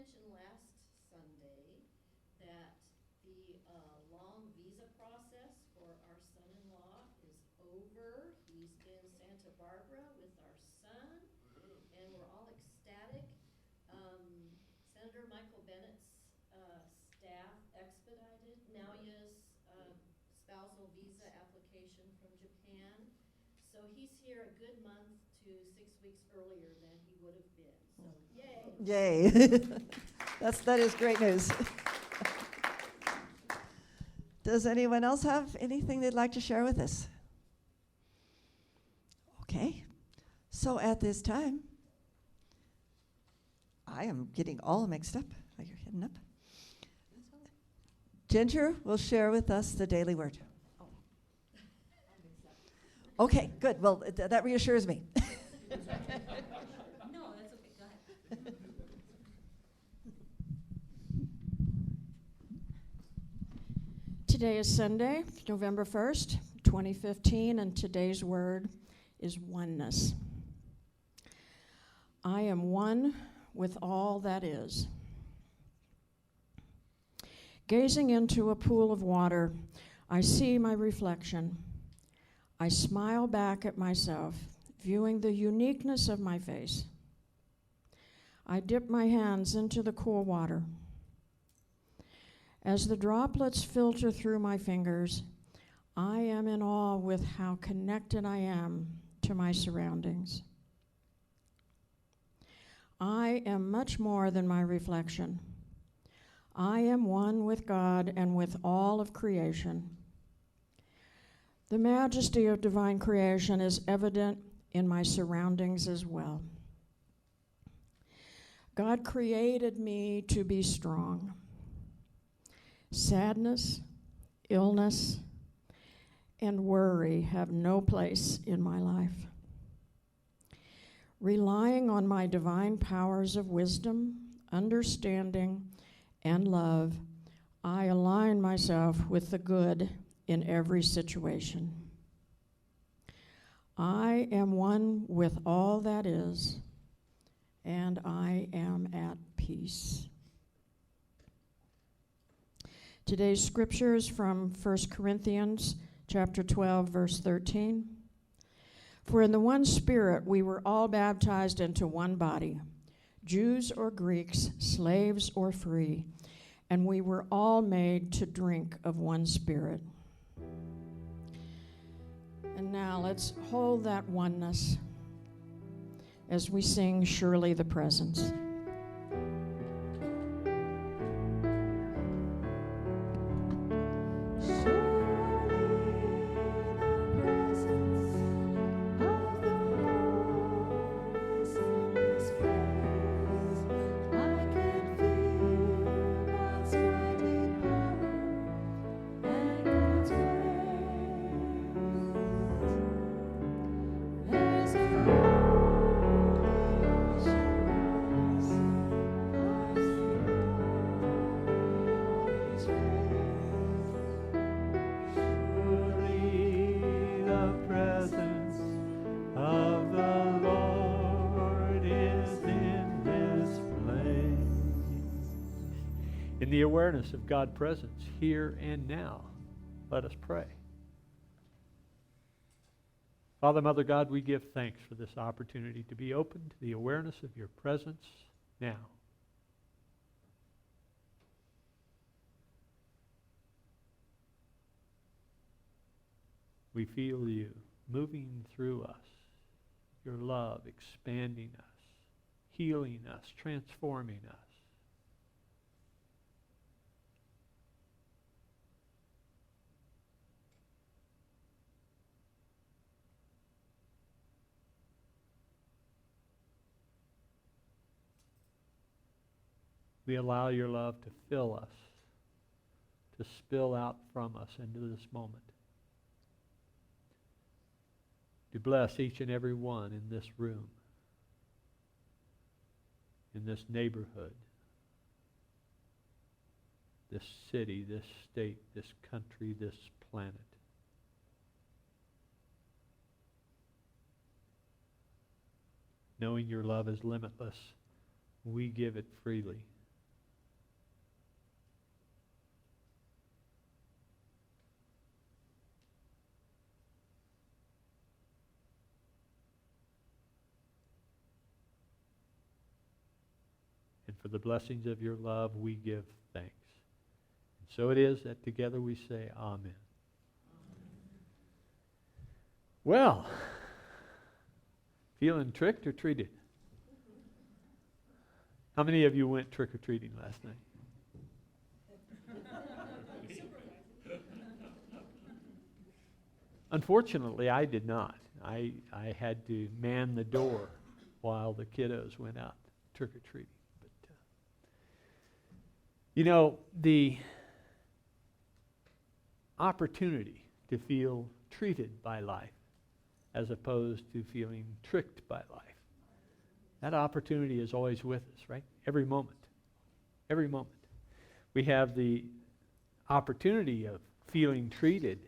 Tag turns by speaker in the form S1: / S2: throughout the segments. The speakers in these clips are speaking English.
S1: mentioned last Sunday that the long visa process for our son-in-law is over. He's in Santa Barbara with our son, and we're all ecstatic. Senator Michael Bennett's staff expedited Nalia's spousal visa application from Japan. So he's here a good month to 6 weeks earlier than he would have been. So yay!
S2: Yay. That is great news. Does anyone else have anything they'd like to share with us? Okay. So at this time, I am getting all mixed up. Are you heading up? Ginger will share with us the daily word. Okay, good. Well, that reassures me.
S1: No, that's okay. Go ahead.
S3: Today is Sunday, November 1st, 2015, and today's word is oneness. I am one with all that is. Gazing into a pool of water, I see my reflection. I smile back at myself, viewing the uniqueness of my face. I dip my hands into the cool water. As the droplets filter through my fingers, I am in awe with how connected I am to my surroundings. I am much more than my reflection. I am one with God and with all of creation. The majesty of divine creation is evident in my surroundings as well. God created me to be strong. Sadness, illness, and worry have no place in my life. Relying on my divine powers of wisdom, understanding, and love, I align myself with the good in every situation. I am one with all that is, and I am at peace. Today's scripture is from 1 Corinthians chapter 12, verse 13. For in the one Spirit we were all baptized into one body, Jews or Greeks, slaves or free, and we were all made to drink of one Spirit. And now let's hold that oneness as we sing Surely the Presence.
S4: In the awareness of God's presence here and now, let us pray. Father, Mother God, we give thanks for this opportunity to be open to the awareness of your presence now. We feel you moving through us, your love expanding us, healing us, transforming us. We allow your love to fill us, to spill out from us into this moment. To bless each and every one in this room, in this neighborhood, this city, this state, this country, this planet. Knowing your love is limitless, we give it freely for the blessings of your love, we give thanks. And so it is that together we say, Amen. Well, feeling tricked or treated? How many of you went trick-or-treating last night? Unfortunately, I did not. I had to man the door while the kiddos went out trick-or-treating. But the opportunity to feel treated by life as opposed to feeling tricked by life, that opportunity is always with us, right? Every moment. Every moment. We have the opportunity of feeling treated.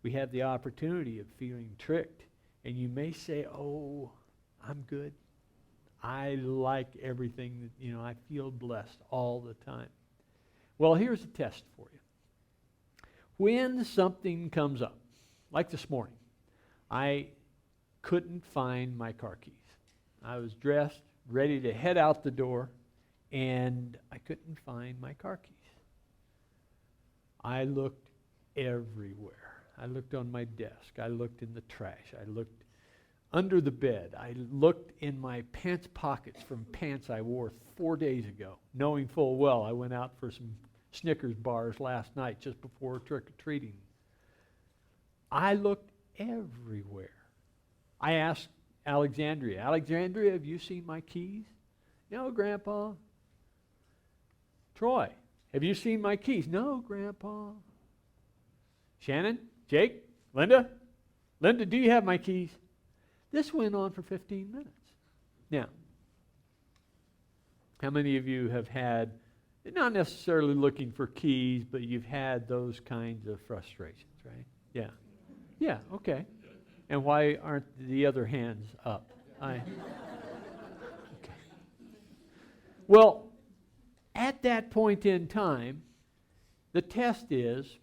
S4: We have the opportunity of feeling tricked. And you may say, oh, I'm good. I like everything that, I feel blessed all the time. Well, here's a test for you. When something comes up, like this morning, I couldn't find my car keys. I was dressed, ready to head out the door, and I couldn't find my car keys. I looked everywhere. I looked on my desk. I looked in the trash. I looked under the bed. I looked in my pants pockets from pants I wore 4 days ago, knowing full well I went out for some Snickers bars last night just before trick-or-treating. I looked everywhere. I asked Alexandria, have you seen my keys? No, Grandpa. Troy, have you seen my keys? No, Grandpa. Shannon, Jake, Linda, do you have my keys? This went on for 15 minutes. Now, how many of you have had, not necessarily looking for keys, but you've had those kinds of frustrations, right? Yeah. Yeah, okay. And why aren't the other hands up? Okay. Well, at that point in time, the test is,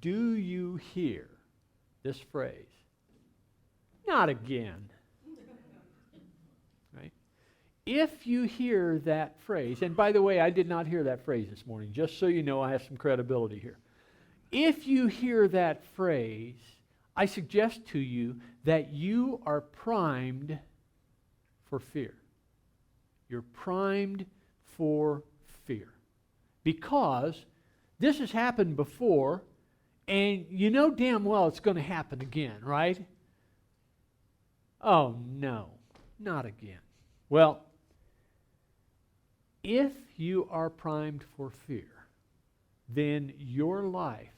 S4: do you hear this phrase? Not again. Right? If you hear that phrase, and by the way, I did not hear that phrase this morning, just so you know I have some credibility here. If you hear that phrase, I suggest to you that you are primed for fear. You're primed for fear. Because this has happened before, and you know damn well it's going to happen again, right? Oh, no, not again. Well, if you are primed for fear, then your life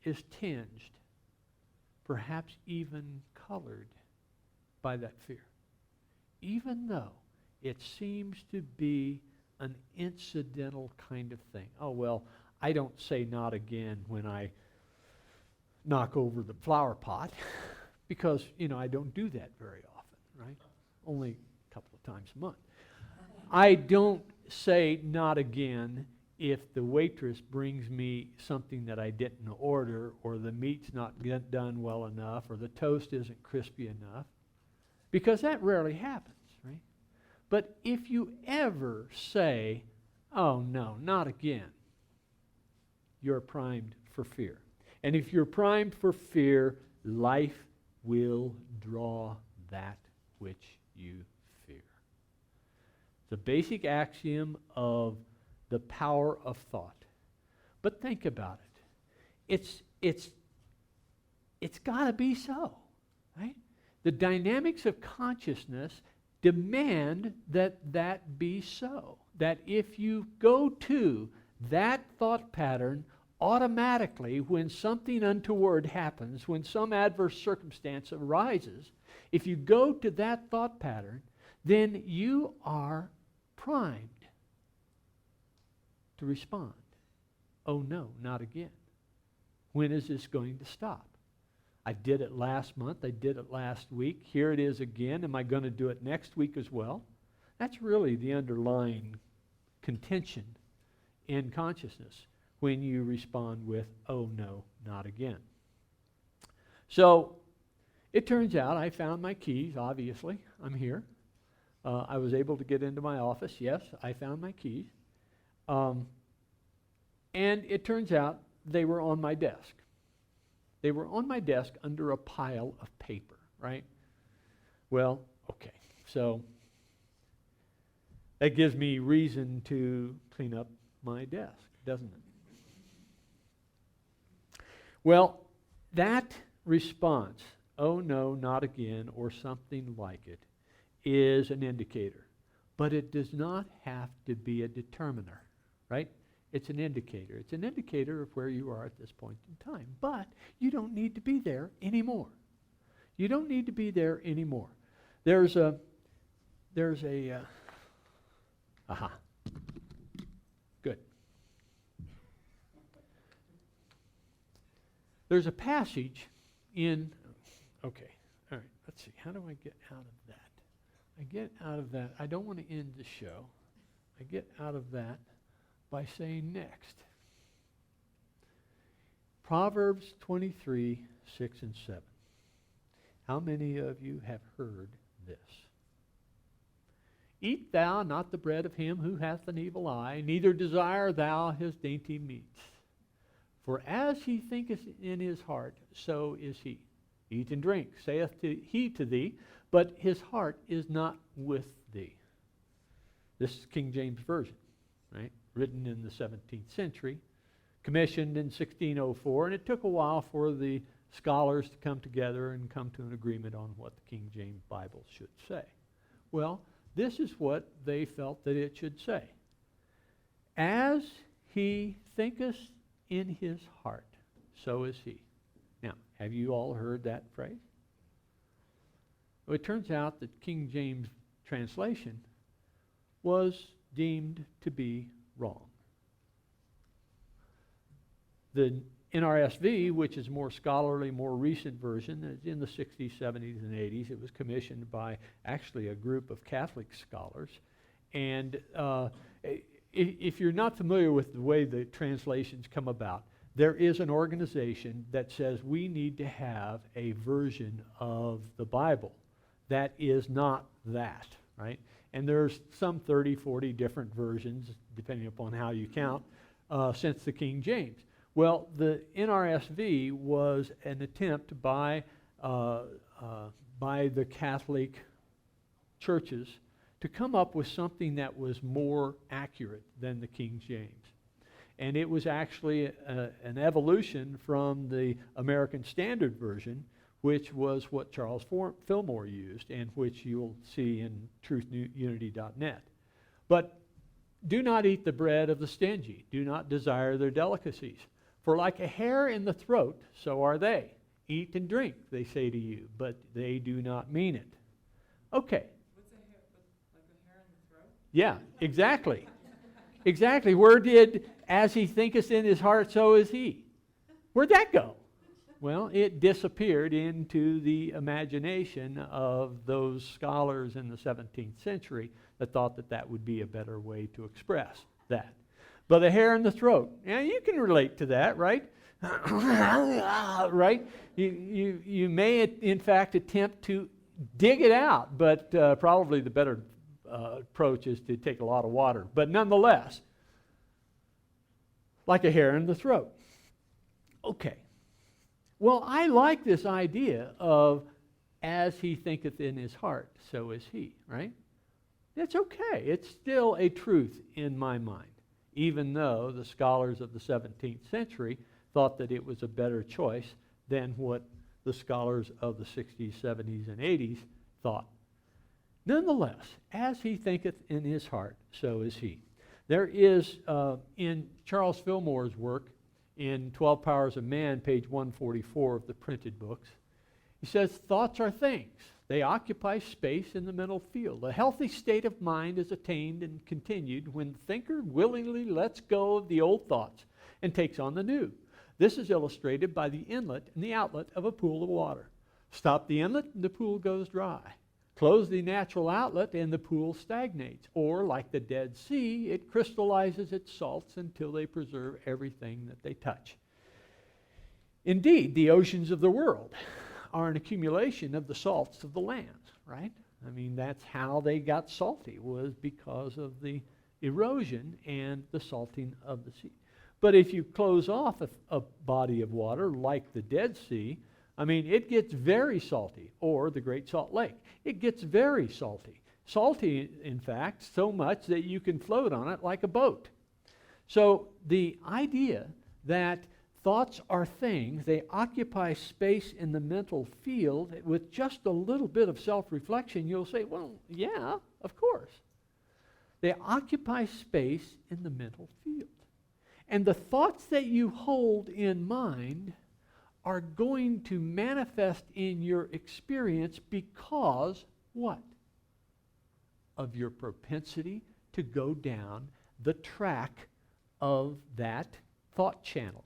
S4: is tinged, perhaps even colored by that fear. Even though it seems to be an incidental kind of thing. Oh, well, I don't say not again when I knock over the flower pot because, I don't do that very often, right? Only a couple of times a month. I don't say not again if the waitress brings me something that I didn't order, or the meat's not done well enough, or the toast isn't crispy enough, because that rarely happens, right? But if you ever say, oh no, not again, you're primed for fear. And if you're primed for fear, life will draw that which you fear. It's a basic axiom of the power of thought. But think about it. It's got to be so, right? The dynamics of consciousness demand that be so. That if you go to that thought pattern, automatically when something untoward happens, when some adverse circumstance arises, if you go to that thought pattern, then you are primed to respond. Oh no, not again. When is this going to stop? I did it last month. I did it last week. Here it is again. Am I going to do it next week as well? That's really the underlying contention in consciousness when you respond with, oh no, not again. So it turns out I found my keys, obviously. I'm here. I was able to get into my office. Yes, I found my keys. And it turns out they were on my desk. They were on my desk under a pile of paper, right? Well, okay. So that gives me reason to clean up my desk, doesn't it? Well, that response, oh no, not again, or something like it, is an indicator. But it does not have to be a determiner, right? It's an indicator. It's an indicator of where you are at this point in time. But you don't need to be there anymore. You don't need to be there anymore. There's a good. There's a passage in, okay, all right, let's see, how do I get out of that? I get out of that, I don't want to end the show. I get out of that by saying next. Proverbs 23, 6 and 7. How many of you have heard this? Eat thou not the bread of him who hath an evil eye, neither desire thou his dainty meats. For as he thinketh in his heart, so is he. Eat and drink, saith he to thee, but his heart is not with thee. This is King James Version, right? Written in the 17th century, commissioned in 1604, and it took a while for the scholars to come together and come to an agreement on what the King James Bible should say. Well, this is what they felt that it should say. As he thinketh in his heart, so is he. Now, have you all heard that phrase? Well, it turns out that King James translation was deemed to be wrong. The NRSV, which is more scholarly, more recent version, in the 60s, 70s, and 80s. It was commissioned by actually a group of Catholic scholars. And if you're not familiar with the way the translations come about, there is an organization that says we need to have a version of the Bible that is not that, right? And there's some 30, 40 different versions, depending upon how you count, since the King James. Well, the NRSV was an attempt by the Catholic churches to come up with something that was more accurate than the King James. And it was actually an evolution from the American Standard Version, which was what Charles Fillmore used and which you'll see in truthnewunity.net. But do not eat the bread of the stingy. Do not desire their delicacies. For like a hair in the throat, so are they. Eat and drink, they say to you, but they do not mean it. Okay.
S5: What's a hair, like a hair in the throat?
S4: Yeah, exactly. Exactly. Where did, as he thinketh in his heart, so is he? Where'd that go? Well, it disappeared into the imagination of those scholars in the 17th century that thought that that would be a better way to express that. But a hair in the throat. Yeah, you can relate to that, right? Right? You may, in fact, attempt to dig it out, but probably the better approach is to take a lot of water. But nonetheless, like a hair in the throat. Okay. Well, I like this idea of as he thinketh in his heart, so is he, right? It's okay. It's still a truth in my mind, even though the scholars of the 17th century thought that it was a better choice than what the scholars of the 60s, 70s, and 80s thought. Nonetheless, as he thinketh in his heart, so is he. There is, in Charles Fillmore's work, in 12 Powers of Man, page 144 of the printed books, he says, thoughts are things. They occupy space in the mental field. A healthy state of mind is attained and continued when the thinker willingly lets go of the old thoughts and takes on the new. This is illustrated by the inlet and the outlet of a pool of water. Stop the inlet and the pool goes dry. Close the natural outlet and the pool stagnates. Or, like the Dead Sea, it crystallizes its salts until they preserve everything that they touch. Indeed, the oceans of the world are an accumulation of the salts of the land, right? I mean, that's how they got salty, was because of the erosion and the salting of the sea. But if you close off a body of water like the Dead Sea, I mean, it gets very salty, or the Great Salt Lake. It gets very salty. Salty, in fact, so much that you can float on it like a boat. So the idea that thoughts are things, they occupy space in the mental field, with just a little bit of self-reflection, you'll say, well, yeah, of course. They occupy space in the mental field. And the thoughts that you hold in mind are going to manifest in your experience because what? Of your propensity to go down the track of that thought channel.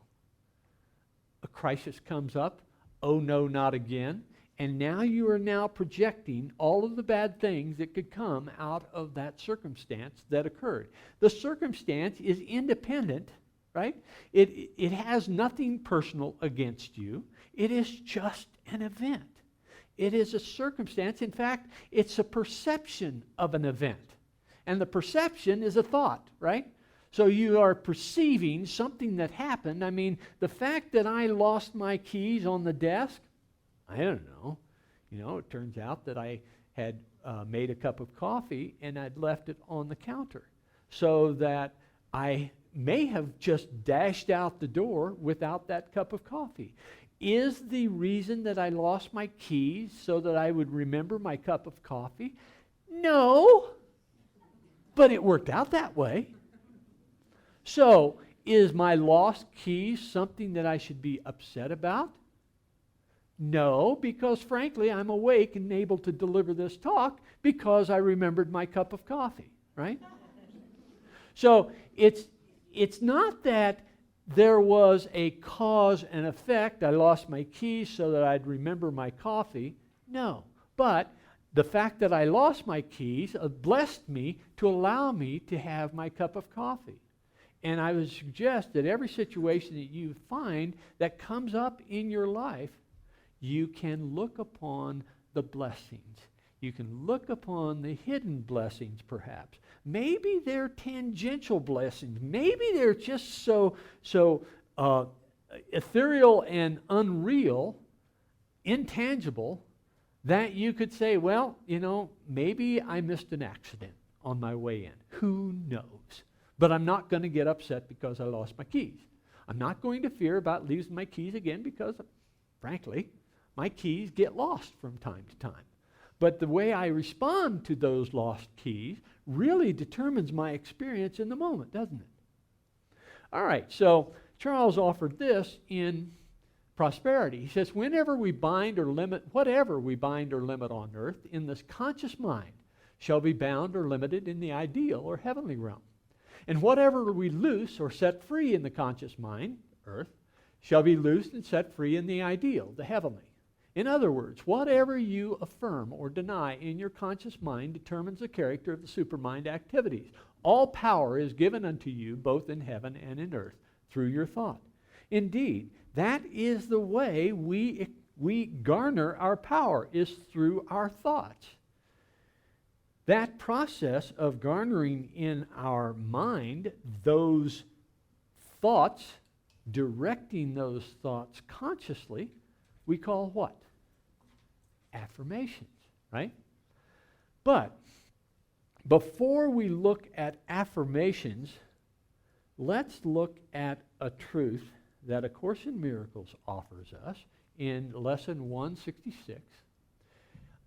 S4: A crisis comes up, oh no, not again, and now you are now projecting all of the bad things that could come out of that circumstance that occurred. The circumstance is independent, right? It has nothing personal against you. It is just an event. It is a circumstance. In fact, it's a perception of an event. And the perception is a thought, right? So you are perceiving something that happened. I mean, the fact that I lost my keys on the desk, I don't know. You know, it turns out that I had made a cup of coffee and I'd left it on the counter. So that I may have just dashed out the door without that cup of coffee. Is the reason that I lost my keys so that I would remember my cup of coffee? No. But it worked out that way. So, is my lost keys something that I should be upset about? No, because frankly, I'm awake and able to deliver this talk because I remembered my cup of coffee, right? So, it's not that there was a cause and effect. I lost my keys so that I'd remember my coffee. No, but the fact that I lost my keys blessed me to allow me to have my cup of coffee. And I would suggest that every situation that you find that comes up in your life, you can look upon the blessings. You can look upon the hidden blessings, perhaps. Maybe they're tangential blessings. Maybe they're just so ethereal and unreal, intangible, that you could say, well, you know, maybe I missed an accident on my way in. Who knows? But I'm not going to get upset because I lost my keys. I'm not going to fear about losing my keys again because, frankly, my keys get lost from time to time. But the way I respond to those lost keys really determines my experience in the moment, doesn't it? All right, so Charles offered this in prosperity. He says, whatever we bind or limit on earth in this conscious mind shall be bound or limited in the ideal or heavenly realm. And whatever we loose or set free in the conscious mind, earth, shall be loosed and set free in the ideal, the heavenly. In other words, whatever you affirm or deny in your conscious mind determines the character of the supermind activities. All power is given unto you both in heaven and in earth through your thought. Indeed, that is the way we garner our power, is through our thoughts. That process of garnering in our mind those thoughts, directing those thoughts consciously, we call what? Affirmations, right? But before we look at affirmations, let's look at a truth that A Course in Miracles offers us in Lesson 166.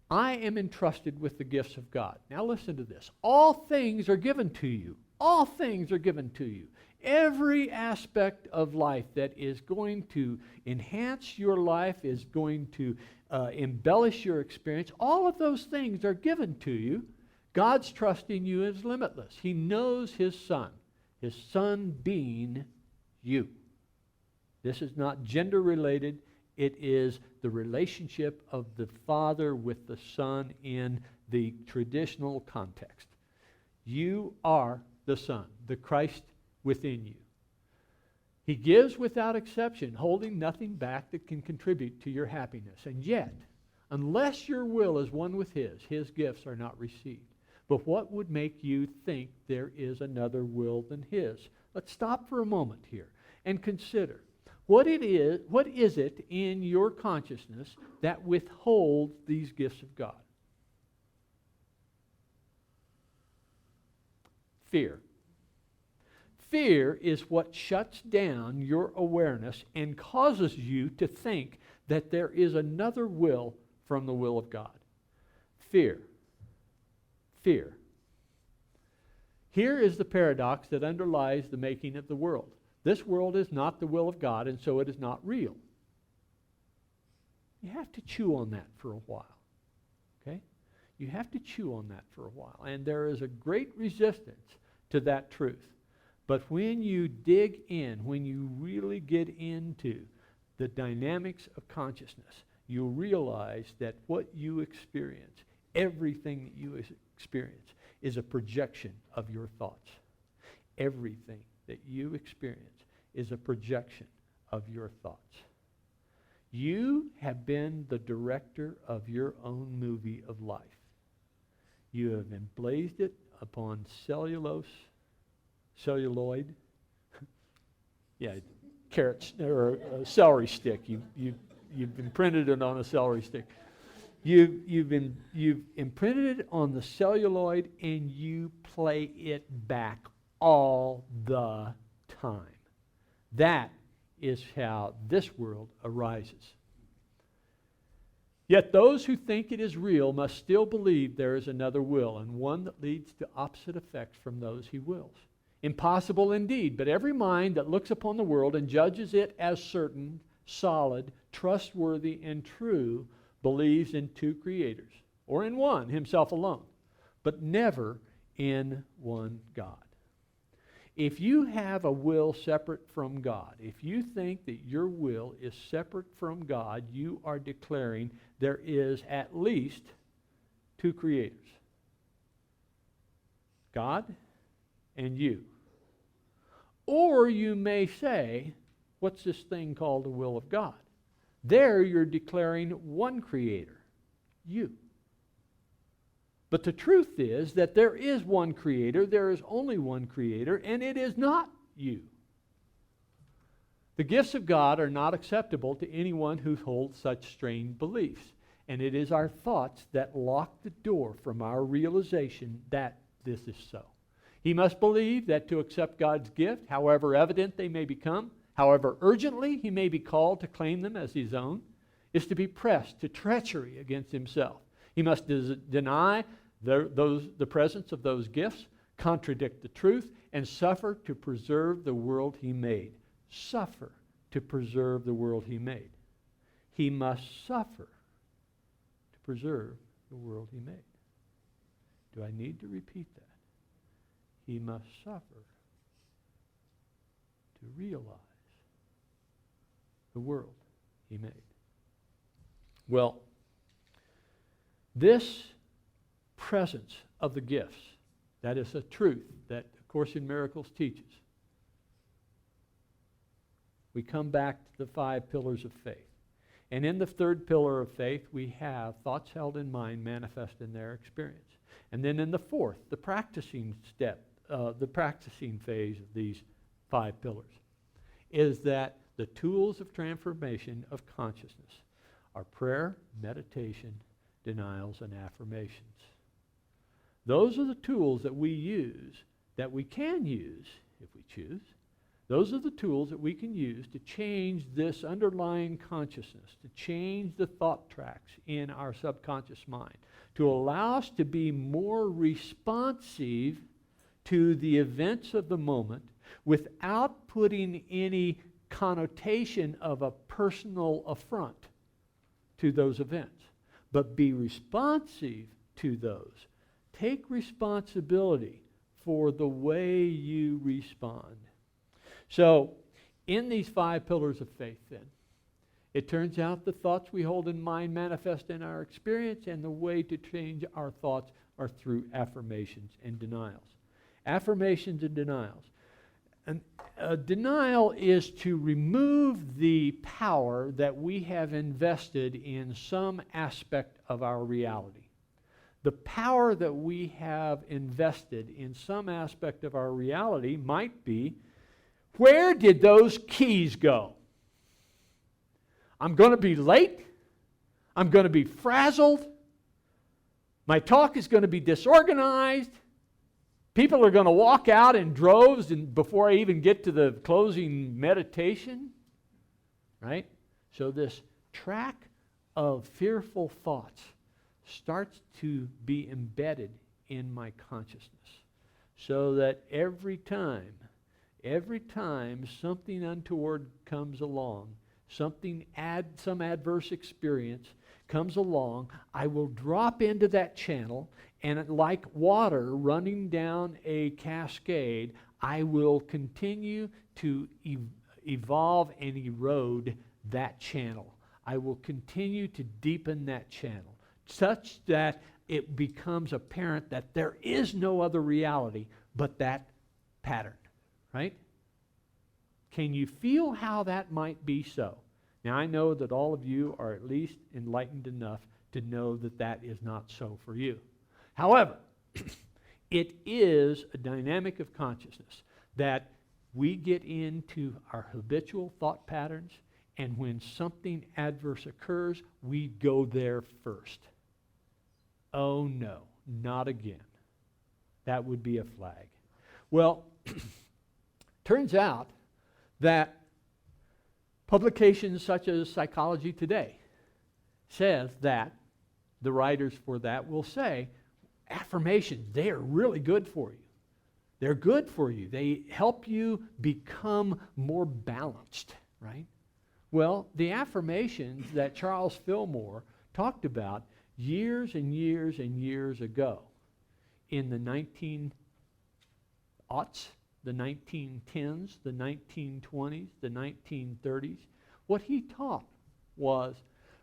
S4: I am entrusted with the gifts of God. Now listen to this. All things are given to you. All things are given to you. Every aspect of life that is going to enhance your life, is going to embellish your experience, all of those things are given to you. God's trust in you is limitless. He knows His Son being you. This is not gender related. It is the relationship of the Father with the Son in the traditional context. You are the Son, the Christ within you. He gives without exception, holding nothing back that can contribute to your happiness. And yet, Unless your will is one with his gifts are not received. But what would make you think there is another will than his? Let's stop for a moment here and consider what is it in your consciousness that withholds these gifts of God? Fear. Fear is what shuts down your awareness and causes you to think that there is another will from the will of God. Fear. Fear. Here is the paradox that underlies the making of the world. This world is not the will of God, and so it is not real. You have to chew on that for a while. Okay? You have to chew on that for a while. And there is a great resistance to that truth. But when you dig in, when you really get into the dynamics of consciousness, you'll realize that what you experience, everything that you experience, is a projection of your thoughts. Everything that you experience is a projection of your thoughts. You have been the director of your own movie of life. You have emblazed it upon celluloid, yeah, carrots or a celery stick. You've imprinted it on a celery stick. You've imprinted it on the celluloid, and you play it back all the time. That is how this world arises. Yet those who think it is real must still believe there is another will, and one that leads to opposite effects from those he wills. Impossible indeed, but every mind that looks upon the world and judges it as certain, solid, trustworthy, and true believes in two creators, or in one, himself alone, but never in one God. If you have a will separate from God, if you think that your will is separate from God, you are declaring there is at least two creators, God and you. Or you may say, what's this thing called the will of God? There you're declaring one creator, you. But the truth is that there is one creator, there is only one creator, and it is not you. The gifts of God are not acceptable to anyone who holds such strange beliefs, and it is our thoughts that lock the door from our realization that this is so. He must believe that to accept God's gift, however evident they may become, however urgently he may be called to claim them as his own, is to be pressed to treachery against himself. He must deny the presence of those gifts, contradict the truth, and suffer to preserve the world he made. Suffer to preserve the world he made. He must suffer to preserve the world he made. Do I need to repeat that? He must suffer to realize the world he made. Well, this presence of the gifts, that is a truth that A Course in Miracles teaches. We come back to the 5 pillars of faith. And in the third pillar of faith, we have thoughts held in mind manifest in their experience. And then in the fourth, the practicing step, the practicing phase of these 5 pillars, is that the tools of transformation of consciousness are prayer, meditation, denials, and affirmations. Those are the tools that we use, that we can use if we choose. Those are the tools that we can use to change this underlying consciousness, to change the thought tracks in our subconscious mind, to allow us to be more responsive to the events of the moment without putting any connotation of a personal affront to those events, but be responsive to those. Take responsibility for the way you respond. So, in these 5 pillars of faith, then, it turns out the thoughts we hold in mind manifest in our experience, and the way to change our thoughts are through affirmations and denials. Affirmations and denials. Denial is to remove the power that we have invested in some aspect of our reality. The power that we have invested in some aspect of our reality might be, where did those keys go? I'm going to be late. I'm going to be frazzled. My talk is going to be disorganized. People are going to walk out in droves and before I even get to the closing meditation. Right? So this track of fearful thoughts starts to be embedded in my consciousness. So that every time something untoward comes along, some adverse experience comes along, I will drop into that channel, and like water running down a cascade, I will continue to evolve and erode that channel. I will continue to deepen that channel, such that it becomes apparent that there is no other reality but that pattern. Right? Can you feel how that might be so? Now, I know that all of you are at least enlightened enough to know that that is not so for you. However, it is a dynamic of consciousness that we get into our habitual thought patterns, and when something adverse occurs, we go there first. Oh no, not again. That would be a flag. Well, turns out that publications such as Psychology Today says that, the writers for that will say, affirmations, they are really good for you. They're good for you. They help you become more balanced, right? Well, the affirmations that Charles Fillmore talked about years and years and years ago in the 19aughts, the 1910s, the 1920s, the 1930s, what he taught was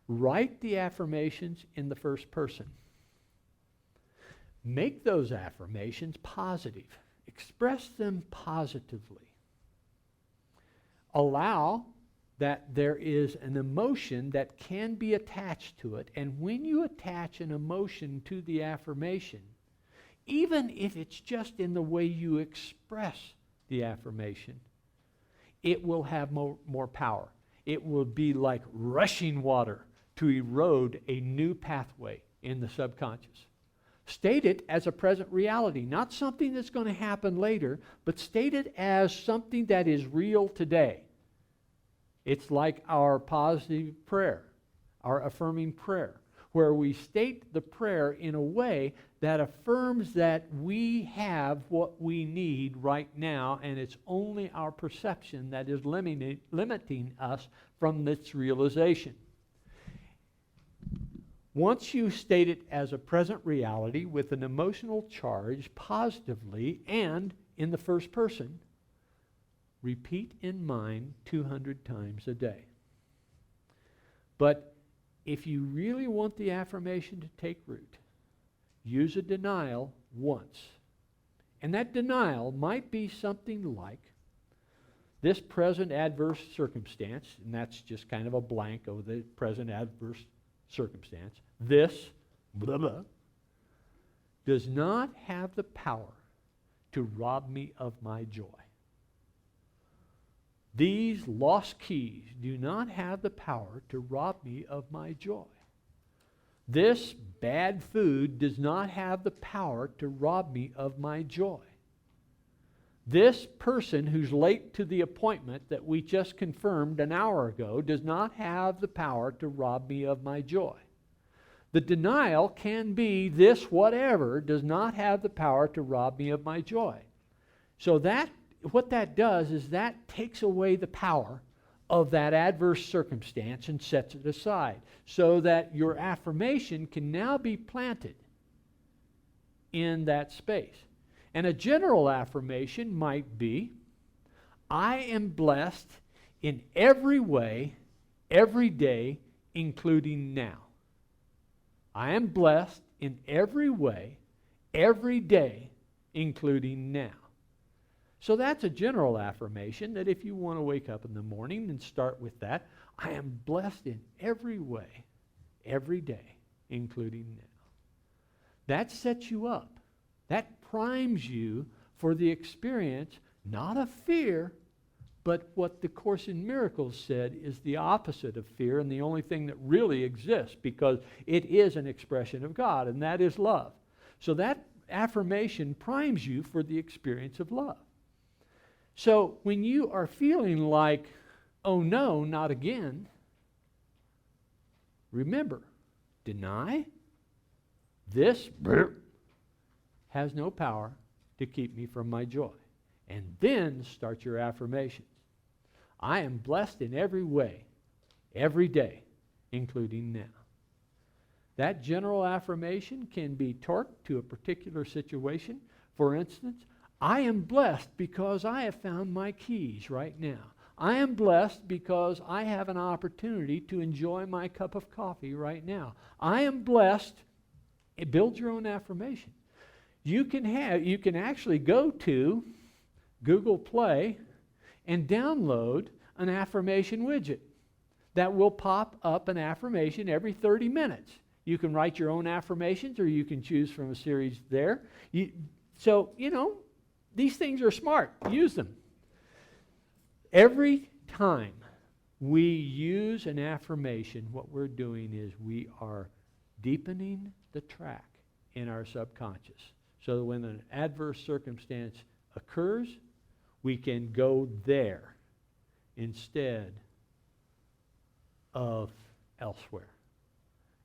S4: write the affirmations in the first person. Make those affirmations positive. Express them positively. Allow that there is an emotion that can be attached to it, and when you attach an emotion to the affirmation, even if it's just in the way you express the affirmation, it will have more power. It will be like rushing water to erode a new pathway in the subconscious. State it as a present reality, not something that's going to happen later, but state it as something that is real today. It's like our positive prayer, our affirming prayer, where we state the prayer in a way that affirms that we have what we need right now, and it's only our perception that is limiting us from this realization. Once you state it as a present reality with an emotional charge positively and in the first person, repeat in mind 200 times a day. But if you really want the affirmation to take root, use a denial once. And that denial might be something like, this present adverse circumstance, and that's just kind of a blank over the present adverse circumstance, this, blah, blah, does not have the power to rob me of my joy. These lost keys do not have the power to rob me of my joy. This bad food does not have the power to rob me of my joy. This person who's late to the appointment that we just confirmed an hour ago does not have the power to rob me of my joy. The denial can be, this whatever does not have the power to rob me of my joy. So that, what that does is that takes away the power of that adverse circumstance and sets it aside, so that your affirmation can now be planted in that space. And a general affirmation might be, I am blessed in every way, every day, including now. I am blessed in every way, every day, including now. So that's a general affirmation that if you want to wake up in the morning and start with that, I am blessed in every way, every day, including now. That sets you up. That primes you for the experience, not of fear, but what the Course in Miracles said is the opposite of fear and the only thing that really exists, because it is an expression of God, and that is love. So that affirmation primes you for the experience of love. So when you are feeling like, oh no, not again, remember, deny, this has no power to keep me from my joy. And then start your affirmations. I am blessed in every way, every day, including now. That general affirmation can be torqued to a particular situation. For instance, I am blessed because I have found my keys right now. I am blessed because I have an opportunity to enjoy my cup of coffee right now. I am blessed. Build your own affirmation. You can actually go to Google Play and download an affirmation widget that will pop up an affirmation every 30 minutes. You can write your own affirmations, or you can choose from a series there. So, these things are smart. Use them. Every time we use an affirmation, what we're doing is we are deepening the track in our subconscious. So that when an adverse circumstance occurs, we can go there instead of elsewhere.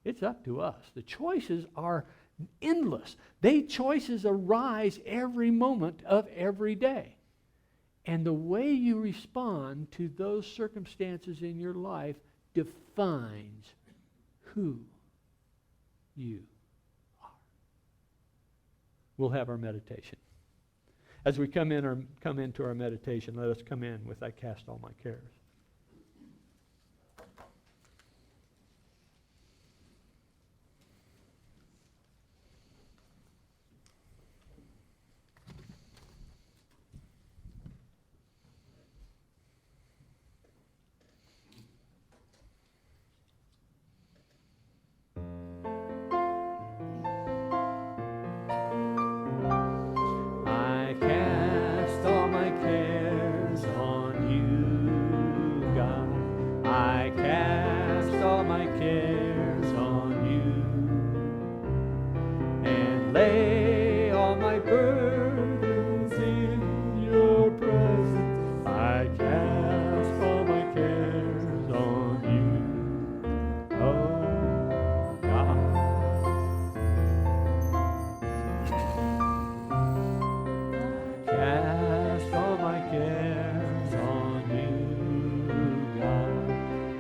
S4: It's up to us. The choices are endless. Choices arise every moment of every day. And the way you respond to those circumstances in your life defines who you are. We'll have our meditation. As we come into our meditation, let us come in with I cast all my cares. Lay all my burdens in your presence. I cast all my cares on you, oh God. I cast all my cares on you, God.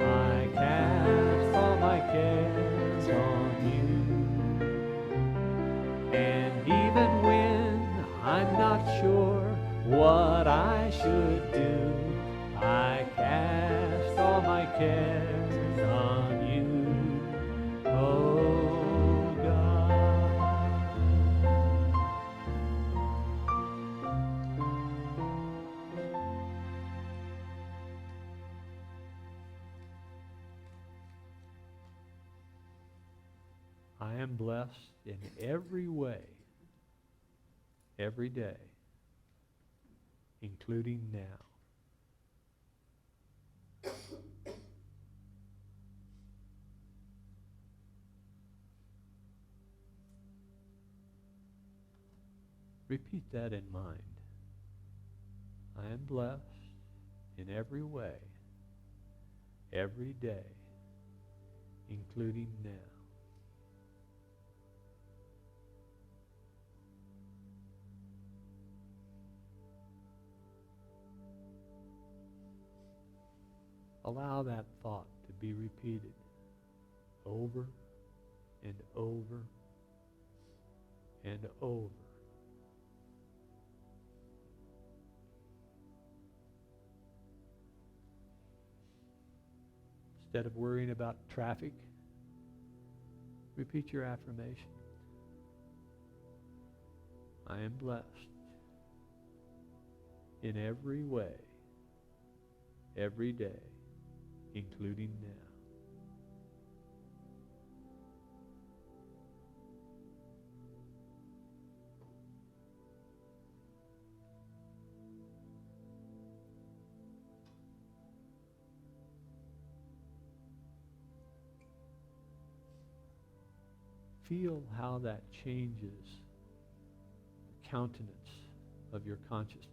S4: I cast all my cares on you. And even when I'm not sure what I should do, I cast all my cares on you, oh God. I am blessed in every way, every day, including now. Repeat that in mind. I am blessed in every way, every day, including now. Allow that thought to be repeated over and over and over. Instead of worrying about traffic, repeat your affirmation. I am blessed in every way, every day, including now. Feel how that changes the countenance of your consciousness.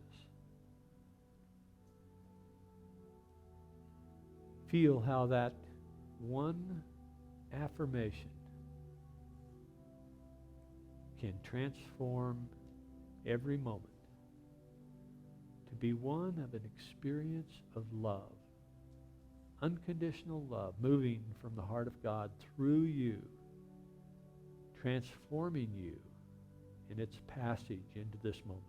S4: Feel how that one affirmation can transform every moment to be one of an experience of love, unconditional love, moving from the heart of God through you, transforming you in its passage into this moment.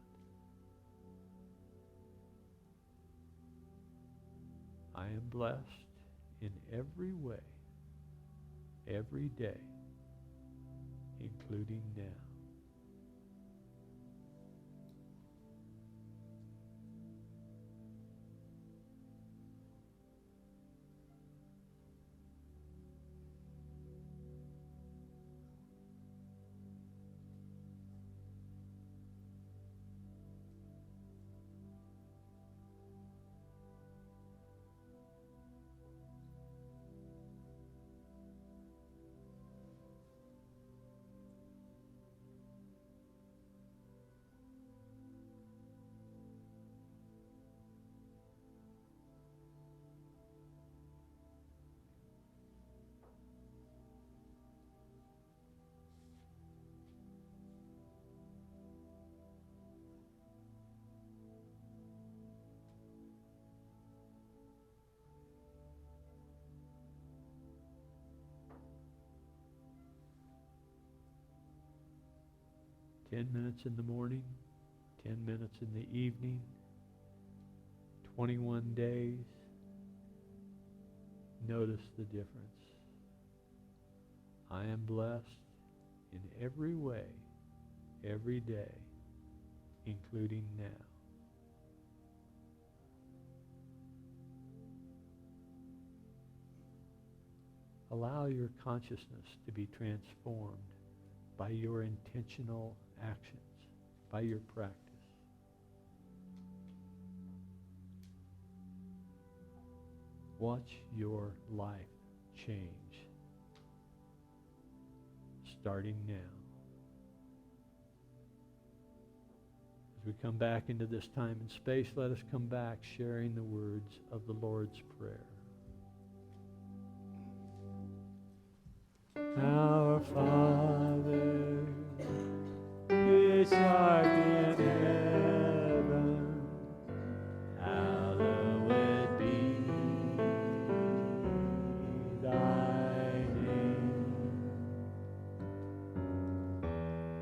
S4: I am blessed in every way, every day, including now. "10 minutes in the morning, 10 minutes in the evening, 21 days. Notice the difference. I am blessed in every way, every day, including now." Allow your consciousness to be transformed by your intentional actions, by your practice. Watch your life change, starting now. As we come back into this time and space, let us come back sharing the words of the Lord's Prayer. Our Father, which art in heaven, hallowed be thy name.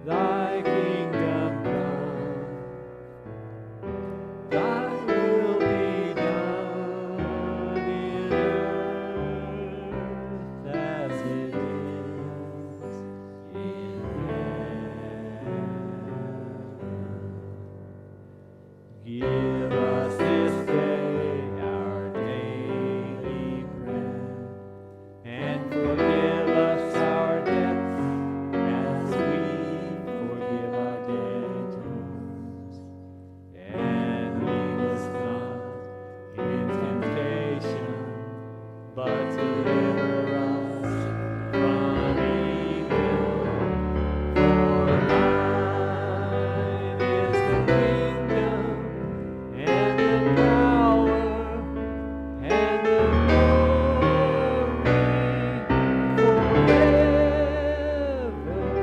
S4: Thy kingdom come, thy will be done in earth as it is in heaven. Give us this day our daily bread, and forgive us our debts as we forgive our debtors. And lead us not into temptation, but deliver us from evil. For thine is the kingdom, and the power, and the glory forever.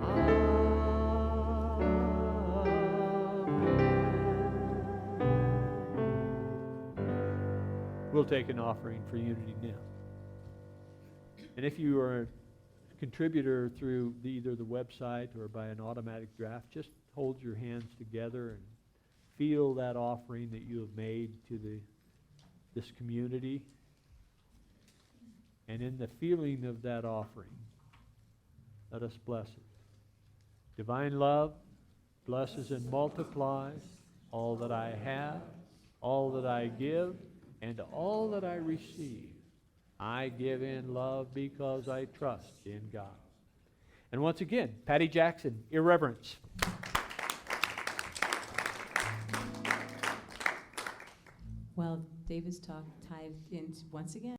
S4: Amen. We'll take an offering for unity now. And if you are a contributor through either the website or by an automatic draft, just hold your hands together and feel that offering that you have made to this community. And in the feeling of that offering, let us bless it. Divine love, blesses and multiplies all that I have, all that I give, and all that I receive. I give in love because I trust in God. And once again, Patty Jackson, Irreverence.
S6: Well, David's talk tied in once again.